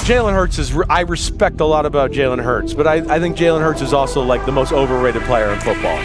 Jalen Hurts is, I respect a lot about Jalen Hurts, but I think Jalen Hurts is also like the most overrated player in football.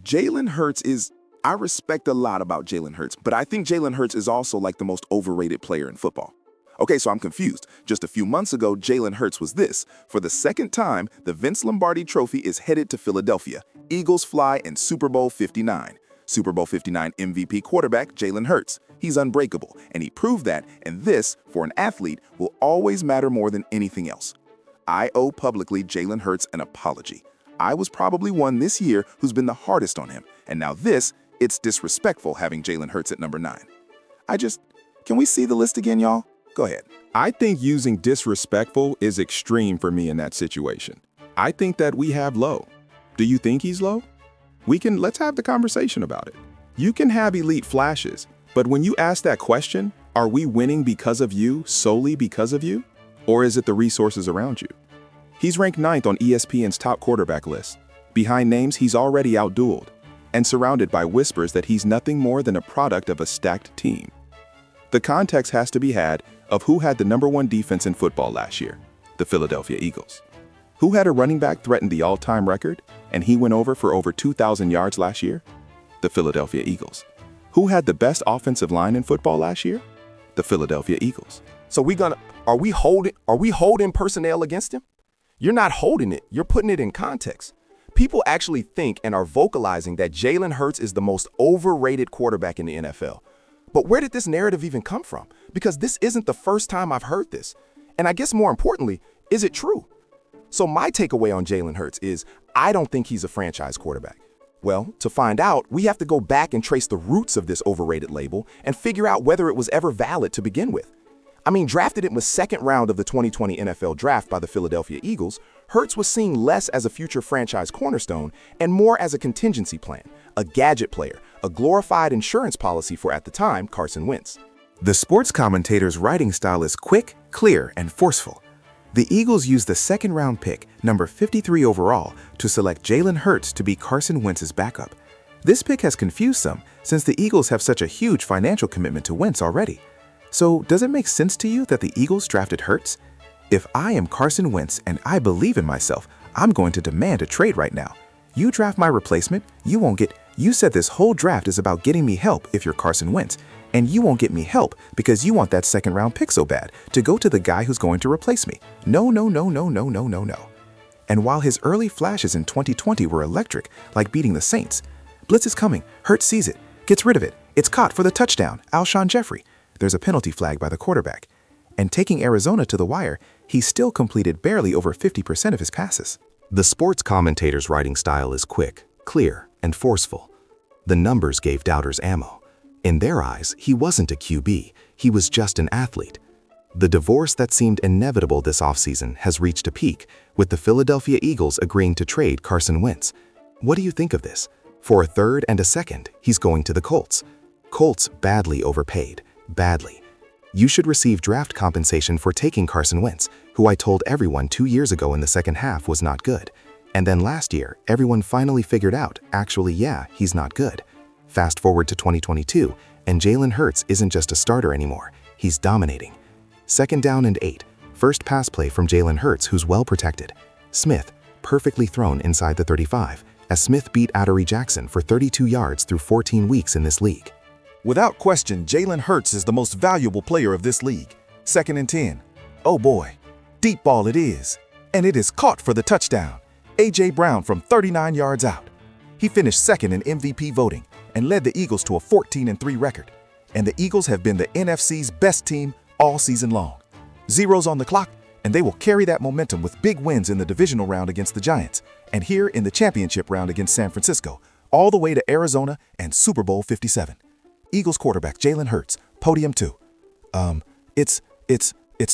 Jalen Hurts is, I respect a lot about Jalen Hurts, but I think Jalen Hurts is also like the most overrated player in football. Okay, so I'm confused. Just a few months ago, Jalen Hurts was this. For the second time, the Vince Lombardi Trophy is headed to Philadelphia. Eagles fly in Super Bowl 59. Super Bowl 59 MVP quarterback Jalen Hurts. He's unbreakable, and he proved that, and this, for an athlete, will always matter more than anything else. I owe publicly Jalen Hurts an apology. I was probably one this year who's been the hardest on him, and now it's disrespectful having Jalen Hurts at number 9. Can we see the list again, y'all? Go ahead. I think using disrespectful is extreme for me in that situation. I think that we have low. Do you think he's low? Let's have the conversation about it. You can have elite flashes, but when you ask that question, are we winning because of you, solely because of you? Or is it the resources around you? He's ranked 9th on ESPN's top quarterback list. Behind names he's already outdueled, and surrounded by whispers that he's nothing more than a product of a stacked team. The context has to be had of who had the #1 defense in football last year, the Philadelphia Eagles. Who had a running back threaten the all-time record, and he went over for over 2,000 yards last year? The Philadelphia Eagles. Who had the best offensive line in football last year? The Philadelphia Eagles. So are we holding personnel against him? You're not holding it, you're putting it in context. People actually think and are vocalizing that Jalen Hurts is the most overrated quarterback in the NFL. But where did this narrative even come from? Because this isn't the first time I've heard this. And I guess more importantly, is it true? So my takeaway on Jalen Hurts is I don't think he's a franchise quarterback. Well, to find out, we have to go back and trace the roots of this overrated label and figure out whether it was ever valid to begin with. I mean, drafted in the second round of the 2020 NFL Draft by the Philadelphia Eagles, Hurts was seen less as a future franchise cornerstone and more as a contingency plan, a gadget player, a glorified insurance policy for, at the time, Carson Wentz. The sports commentator's writing style is quick, clear, and forceful. The Eagles used the second-round pick, number 53 overall, to select Jalen Hurts to be Carson Wentz's backup. This pick has confused some, since the Eagles have such a huge financial commitment to Wentz already. So, does it make sense to you that the Eagles drafted Hurts? If I am Carson Wentz and I believe in myself, I'm going to demand a trade right now. You draft my replacement, you said this whole draft is about getting me help if you're Carson Wentz, and you won't get me help because you want that second-round pick so bad to go to the guy who's going to replace me. No, no, no, no, no, no, no, no. And while his early flashes in 2020 were electric, like beating the Saints, blitz is coming, Hurts sees it, gets rid of it, it's caught for the touchdown, Alshon Jeffrey. There's a penalty flag by the quarterback. And taking Arizona to the wire, he still completed barely over 50% of his passes. The sports commentator's writing style is quick, clear, and forceful. The numbers gave doubters ammo. In their eyes, he wasn't a QB, he was just an athlete. The divorce that seemed inevitable this offseason has reached a peak, with the Philadelphia Eagles agreeing to trade Carson Wentz. What do you think of this? For a third and a second, he's going to the Colts. Colts badly overpaid. Badly. You should receive draft compensation for taking Carson Wentz, who I told everyone 2 years ago in the second half was not good. And then last year, everyone finally figured out, actually, yeah, he's not good. Fast forward to 2022, and Jalen Hurts isn't just a starter anymore. He's dominating. 2nd down and 8. First pass play from Jalen Hurts, who's well protected. Smith, perfectly thrown inside the 35, as Smith beat Adoree Jackson for 32 yards through 14 weeks in this league. Without question, Jalen Hurts is the most valuable player of this league. 2nd and 10. Oh boy. Deep ball it is. And it is caught for the touchdown. A.J. Brown from 39 yards out. He finished 2nd in MVP voting and led the Eagles to a 14-3 record. And the Eagles have been the NFC's best team all season long. Zeros on the clock, and they will carry that momentum with big wins in the divisional round against the Giants and here in the championship round against San Francisco, all the way to Arizona and Super Bowl 57. Eagles quarterback Jalen Hurts, podium 2. It's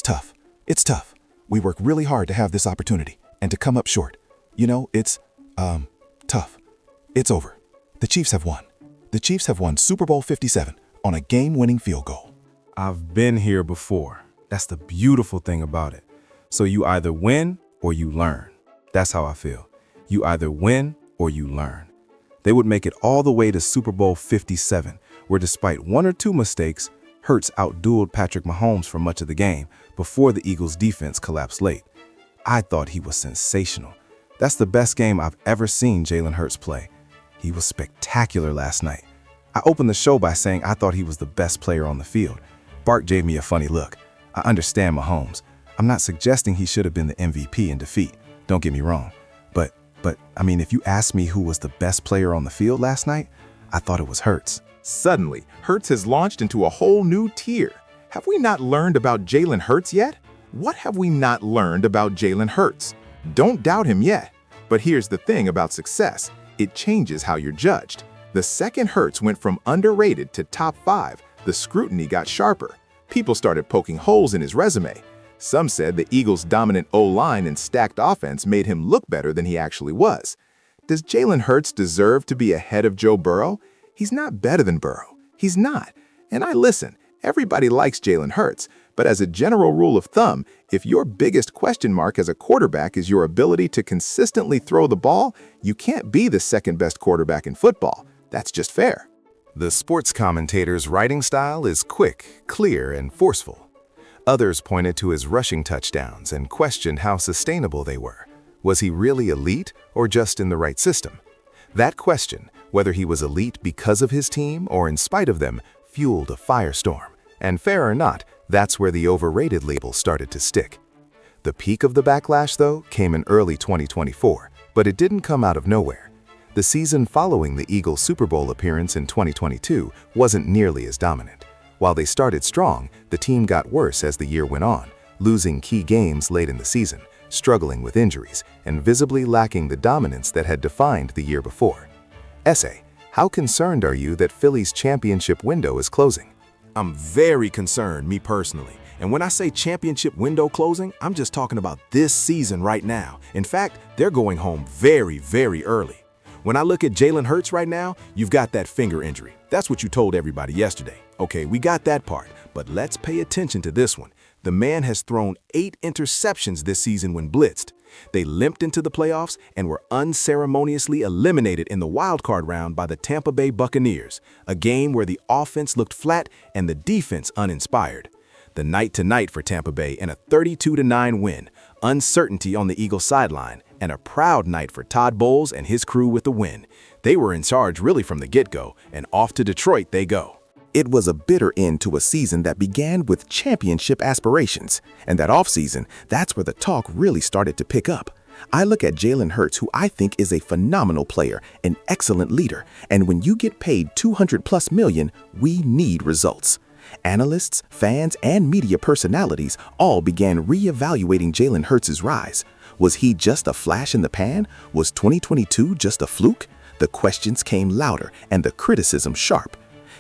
tough. It's tough. We work really hard to have this opportunity and to come up short. You know, it's tough. It's over. The Chiefs have won. The Chiefs have won Super Bowl 57 on a game-winning field goal. I've been here before. That's the beautiful thing about it. So you either win or you learn. That's how I feel. You either win or you learn. They would make it all the way to Super Bowl 57, where despite 1 or 2 mistakes, Hurts outdueled Patrick Mahomes for much of the game before the Eagles' defense collapsed late. I thought he was sensational. That's the best game I've ever seen Jalen Hurts play. He was spectacular last night. I opened the show by saying I thought he was the best player on the field. Bart gave me a funny look. I understand Mahomes. I'm not suggesting he should have been the MVP in defeat. Don't get me wrong. But I mean, if you ask me who was the best player on the field last night, I thought it was Hurts. Suddenly, Hurts has launched into a whole new tier. Have we not learned about Jalen Hurts yet? What have we not learned about Jalen Hurts? Don't doubt him yet. But here's the thing about success. It changes how you're judged. The second Hurts went from underrated to top 5, the scrutiny got sharper. People started poking holes in his resume. Some said the Eagles' dominant O-line and stacked offense made him look better than he actually was. Does Jalen Hurts deserve to be ahead of Joe Burrow? He's not better than Burrow. He's not. And listen, everybody likes Jalen Hurts, but as a general rule of thumb, if your biggest question mark as a quarterback is your ability to consistently throw the ball, you can't be the second best quarterback in football. That's just fair. The sports commentator's writing style is quick, clear, and forceful. Others pointed to his rushing touchdowns and questioned how sustainable they were. Was he really elite or just in the right system? That question, whether he was elite because of his team or in spite of them, fueled a firestorm. And fair or not, that's where the overrated label started to stick. The peak of the backlash, though, came in early 2024, but it didn't come out of nowhere. The season following the Eagles' Super Bowl appearance in 2022 wasn't nearly as dominant. While they started strong, the team got worse as the year went on, losing key games late in the season, struggling with injuries, and visibly lacking the dominance that had defined the year before. Essay: how concerned are you that Philly's championship window is closing? I'm very concerned, me personally. And when I say championship window closing, I'm just talking about this season right now. In fact, they're going home very, very early. When I look at Jalen Hurts right now, you've got that finger injury. That's what you told everybody yesterday. Okay, we got that part, but let's pay attention to this one. The man has thrown 8 interceptions this season when blitzed. They limped into the playoffs and were unceremoniously eliminated in the wildcard round by the Tampa Bay Buccaneers, a game where the offense looked flat and the defense uninspired. The night-to-night for Tampa Bay and a 32-9 win, uncertainty on the Eagles sideline, and a proud night for Todd Bowles and his crew with the win. They were in charge really from the get-go, and off to Detroit they go. It was a bitter end to a season that began with championship aspirations. And that offseason, that's where the talk really started to pick up. I look at Jalen Hurts, who I think is a phenomenal player, an excellent leader. And when you get paid $200+ million, we need results. Analysts, fans, and media personalities all began re-evaluating Jalen Hurts' rise. Was he just a flash in the pan? Was 2022 just a fluke? The questions came louder and the criticism sharp.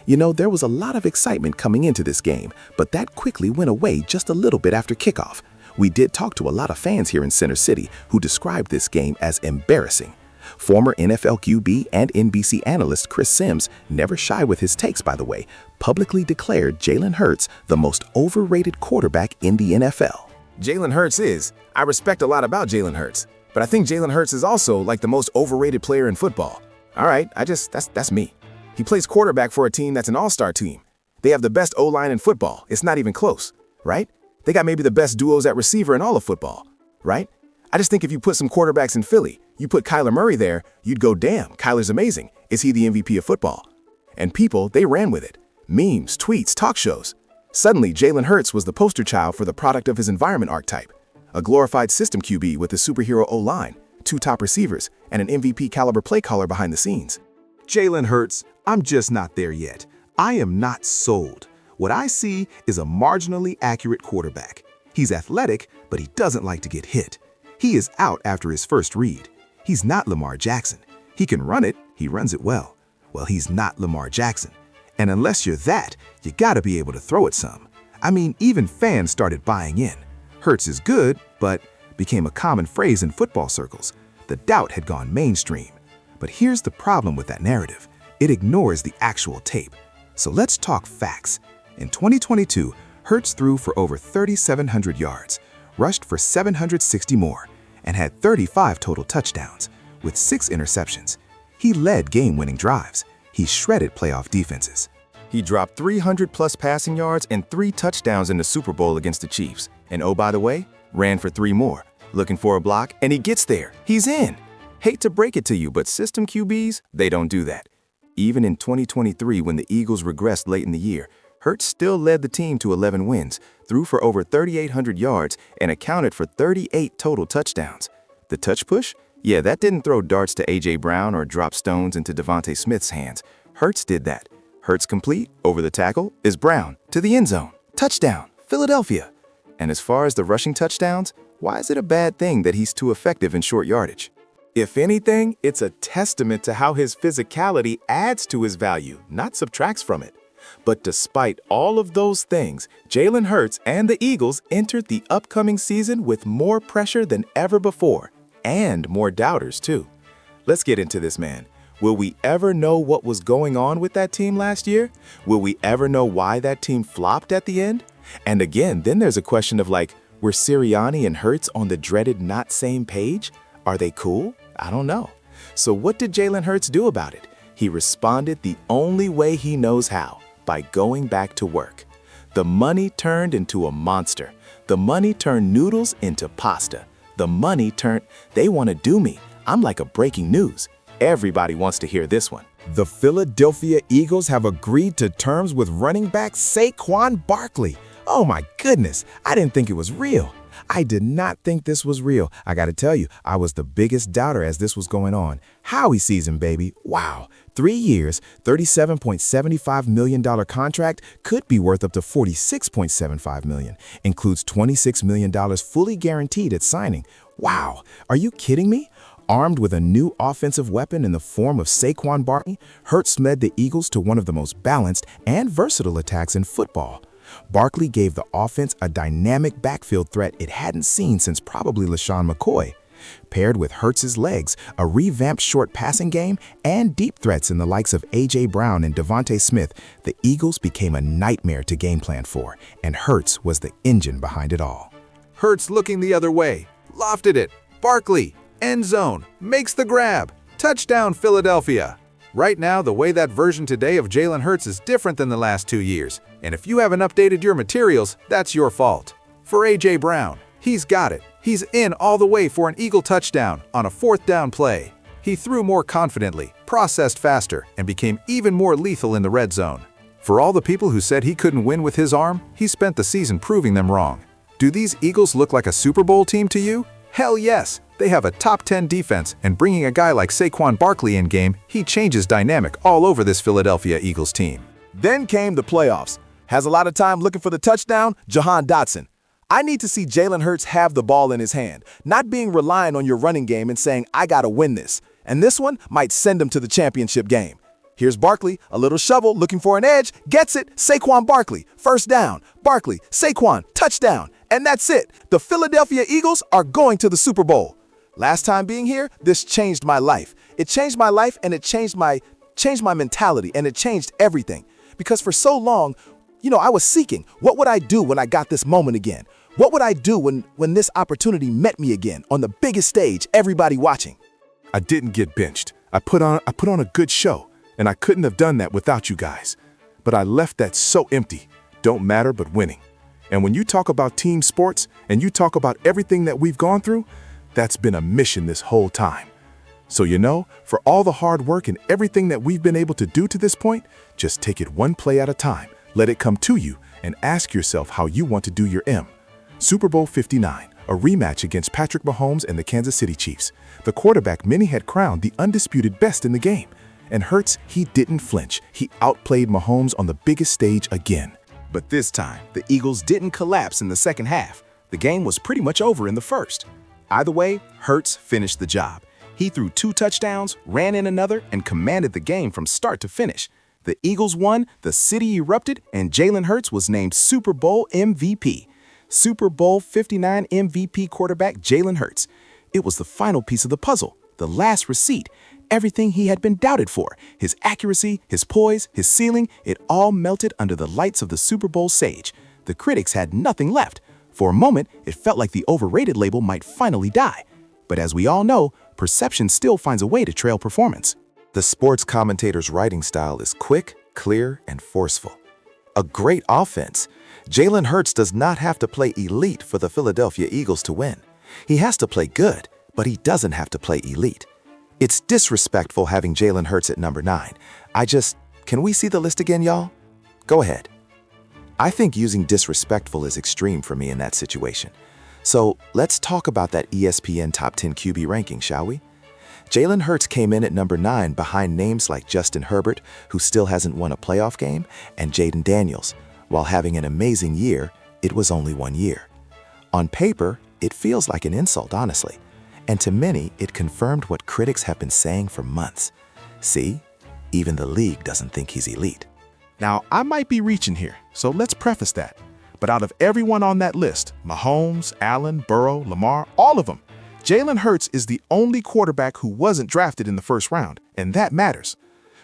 You know, there was a lot of excitement coming into this game, but that quickly went away just a little bit after kickoff. We did talk to a lot of fans here in Center City who described this game as embarrassing. Former NFL QB and NBC analyst Chris Sims, never shy with his takes by the way, publicly declared Jalen Hurts the most overrated quarterback in the NFL. Jalen Hurts is. I respect a lot about Jalen Hurts, but I think Jalen Hurts is also like the most overrated player in football. All right, that's me. He plays quarterback for a team that's an all-star team. They have the best O-line in football. It's not even close, right? They got maybe the best duos at receiver in all of football, right? I just think if you put some quarterbacks in Philly, you put Kyler Murray there, you'd go, damn, Kyler's amazing. Is he the MVP of football? And people, they ran with it. Memes, tweets, talk shows. Suddenly, Jalen Hurts was the poster child for the product of his environment archetype. A glorified system QB with a superhero O-line, 2 top receivers, and an MVP caliber play caller behind the scenes. Jalen Hurts, I'm just not there yet. I am not sold. What I see is a marginally accurate quarterback. He's athletic, but he doesn't like to get hit. He is out after his first read. He's not Lamar Jackson. He can run it, he runs it well. Well, he's not Lamar Jackson. And unless you're that, you gotta be able to throw it some. I mean, even fans started buying in. Hurts is good, but became a common phrase in football circles. The doubt had gone mainstream. But here's the problem with that narrative. It ignores the actual tape. So let's talk facts. In 2022, Hurts threw for over 3,700 yards, rushed for 760 more, and had 35 total touchdowns, with 6 interceptions. He led game-winning drives. He shredded playoff defenses. He dropped 300-plus passing yards and 3 touchdowns in the Super Bowl against the Chiefs. And oh, by the way, ran for 3 more. Looking for a block, and he gets there. He's in. Hate to break it to you, but system QBs, they don't do that. Even in 2023, when the Eagles regressed late in the year, Hurts still led the team to 11 wins, threw for over 3,800 yards, and accounted for 38 total touchdowns. The touch push? Yeah, that didn't throw darts to A.J. Brown or drop stones into Devontae Smith's hands. Hurts did that. Hurts complete, over the tackle, is Brown, to the end zone. Touchdown, Philadelphia. And as far as the rushing touchdowns, why is it a bad thing that he's too effective in short yardage? If anything, it's a testament to how his physicality adds to his value, not subtracts from it. But despite all of those things, Jalen Hurts and the Eagles entered the upcoming season with more pressure than ever before, and more doubters too. Let's get into this, man. Will we ever know what was going on with that team last year? Will we ever know why that team flopped at the end? And again, then there's a question of like, were Sirianni and Hurts on the dreaded not same page? Are they cool? I don't know. So what did Jalen Hurts do about it? He responded the only way he knows how, by going back to work. The money turned into a monster. The money turned noodles into pasta. The money turned, they want to do me. I'm like a breaking news. Everybody wants to hear this one. The Philadelphia Eagles have agreed to terms with running back Saquon Barkley. Oh my goodness, I didn't think it was real. I did not think this was real. I gotta tell you, I was the biggest doubter as this was going on. Howie season, baby. Wow. 3 years, $37.75 million contract could be worth up to $46.75 million. Includes $26 million fully guaranteed at signing. Wow. Are you kidding me? Armed with a new offensive weapon in the form of Saquon Barkley, Hurts led the Eagles to one of the most balanced and versatile attacks in football. Barkley gave the offense a dynamic backfield threat it hadn't seen since probably LaShawn McCoy. Paired with Hurts's legs, a revamped short passing game, and deep threats in the likes of A.J. Brown and Devontae Smith, the Eagles became a nightmare to game plan for, and Hurts was the engine behind it all. Hurts looking the other way, lofted it. Barkley, end zone, makes the grab. Touchdown, Philadelphia. Right now, the way that version today of Jalen Hurts is different than the last 2 years. And if you haven't updated your materials, that's your fault. For A.J. Brown, he's got it. He's in all the way for an Eagle touchdown on a 4th down play. He threw more confidently, processed faster, and became even more lethal in the red zone. For all the people who said he couldn't win with his arm, he spent the season proving them wrong. Do these Eagles look like a Super Bowl team to you? Hell yes! They have a top 10 defense, and bringing a guy like Saquon Barkley in game, he changes dynamic all over this Philadelphia Eagles team. Then came the playoffs. Has a lot of time looking for the touchdown, Jahan Dotson. I need to see Jalen Hurts have the ball in his hand, not being reliant on your running game and saying, I gotta win this. And this one might send him to the championship game. Here's Barkley, a little shovel, looking for an edge, gets it, Saquon Barkley, 1st down. Barkley, Saquon, touchdown. And that's it. The Philadelphia Eagles are going to the Super Bowl. Last time being here, this changed my life. It changed my life, and it changed my mentality, and it changed everything. Because for so long, I was seeking, what would I do when I got this moment again? What would I do when this opportunity met me again on the biggest stage, everybody watching? I didn't get benched. I put on a good show, and I couldn't have done that without you guys. But I left that so empty. Don't matter but winning. And when you talk about team sports, and you talk about everything that we've gone through, that's been a mission this whole time. So for all the hard work and everything that we've been able to do to this point, just take it one play at a time, let it come to you, and ask yourself how you want to do your M. Super Bowl 59, a rematch against Patrick Mahomes and the Kansas City Chiefs. The quarterback many had crowned the undisputed best in the game. And Hurts, he didn't flinch. He outplayed Mahomes on the biggest stage again. But this time, the Eagles didn't collapse in the second half. The game was pretty much over in the first. Either way, Hurts finished the job. He threw 2 touchdowns, ran in another, and commanded the game from start to finish. The Eagles won, the city erupted, and Jalen Hurts was named Super Bowl MVP. Super Bowl 59 MVP quarterback Jalen Hurts. It was the final piece of the puzzle, the last receipt. Everything he had been doubted for, his accuracy, his poise, his ceiling, it all melted under the lights of the Super Bowl stage. The critics had nothing left. For a moment, it felt like the overrated label might finally die. But as we all know, perception still finds a way to trail performance. The sports commentator's writing style is quick, clear, and forceful. A great offense. Jalen Hurts does not have to play elite for the Philadelphia Eagles to win. He has to play good, but he doesn't have to play elite. It's disrespectful having Jalen Hurts at number 9. Can we see the list again, y'all? Go ahead. I think using disrespectful is extreme for me in that situation. So let's talk about that ESPN Top 10 QB ranking, shall we? Jalen Hurts came in at number 9 behind names like Justin Herbert, who still hasn't won a playoff game, and Jaden Daniels. While having an amazing year, it was only 1 year. On paper, it feels like an insult, honestly. And to many, it confirmed what critics have been saying for months. See, even the league doesn't think he's elite. Now, I might be reaching here, so let's preface that. But out of everyone on that list, Mahomes, Allen, Burrow, Lamar, all of them, Jalen Hurts is the only quarterback who wasn't drafted in the first round, and that matters.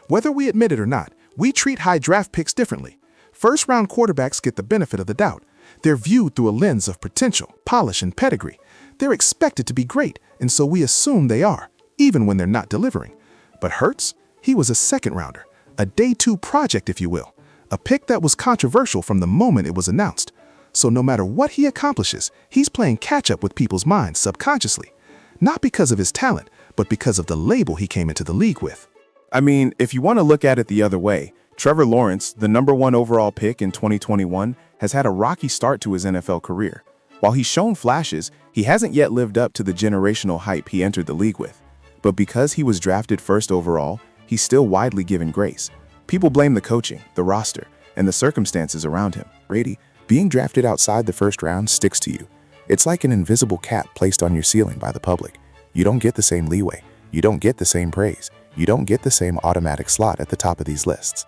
Whether we admit it or not, we treat high draft picks differently. First-round quarterbacks get the benefit of the doubt. They're viewed through a lens of potential, polish, and pedigree. They're expected to be great, and so we assume they are, even when they're not delivering. But Hurts, he was a second-rounder, a day 2 project, if you will, a pick that was controversial from the moment it was announced. So no matter what he accomplishes, he's playing catch-up with people's minds subconsciously. Not because of his talent, but because of the label he came into the league with. I mean, if you want to look at it the other way, Trevor Lawrence, the number 1 overall pick in 2021, has had a rocky start to his NFL career. While he's shown flashes, he hasn't yet lived up to the generational hype he entered the league with. But because he was drafted first overall, he's still widely given grace. People blame the coaching, the roster, and the circumstances around him. Brady, being drafted outside the first round sticks to you. It's like an invisible cap placed on your ceiling by the public. You don't get the same leeway. You don't get the same praise. You don't get the same automatic slot at the top of these lists.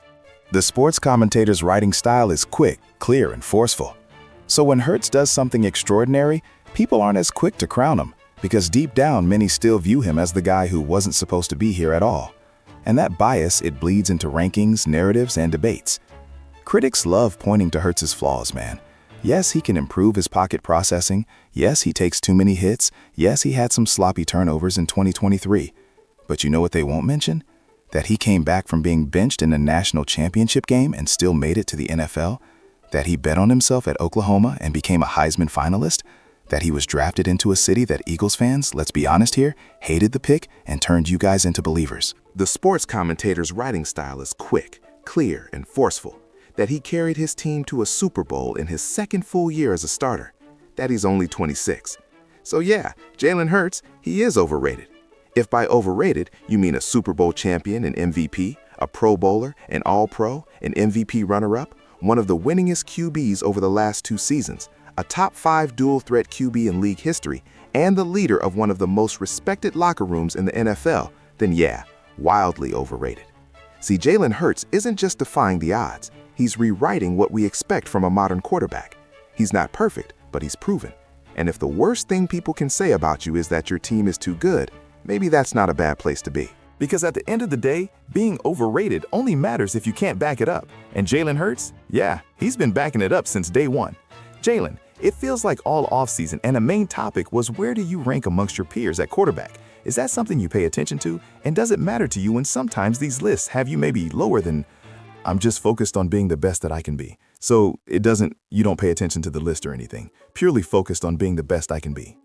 The sports commentator's writing style is quick, clear, and forceful. So when Hurts does something extraordinary, people aren't as quick to crown him, because deep down many still view him as the guy who wasn't supposed to be here at all. And that bias, it bleeds into rankings, narratives, and debates. Critics love pointing to Hurts' flaws, man. Yes, he can improve his pocket processing. Yes, he takes too many hits. Yes, he had some sloppy turnovers in 2023. But you know what they won't mention? That he came back from being benched in a national championship game and still made it to the NFL? That he bet on himself at Oklahoma and became a Heisman finalist? That he was drafted into a city that Eagles fans, let's be honest here, hated the pick and turned you guys into believers? The sports commentator's writing style is quick, clear, and forceful. That he carried his team to a Super Bowl in his second full year as a starter. That he's only 26. So yeah, Jalen Hurts, he is overrated. If by overrated, you mean a Super Bowl champion and MVP, a Pro Bowler, an All-Pro, an MVP runner-up, one of the winningest QBs over the last 2 seasons, a top 5 dual-threat QB in league history, and the leader of one of the most respected locker rooms in the NFL, then yeah, wildly overrated. See, Jalen Hurts isn't just defying the odds. He's rewriting what we expect from a modern quarterback. He's not perfect, but he's proven. And if the worst thing people can say about you is that your team is too good, maybe that's not a bad place to be. Because at the end of the day, being overrated only matters if you can't back it up. And Jalen Hurts? Yeah, he's been backing it up since day 1. Jalen, it feels like all offseason and a main topic was where do you rank amongst your peers at quarterback? Is that something you pay attention to? And does it matter to you when sometimes these lists have you maybe lower than, I'm just focused on being the best that I can be? So you don't pay attention to the list or anything, purely focused on being the best I can be.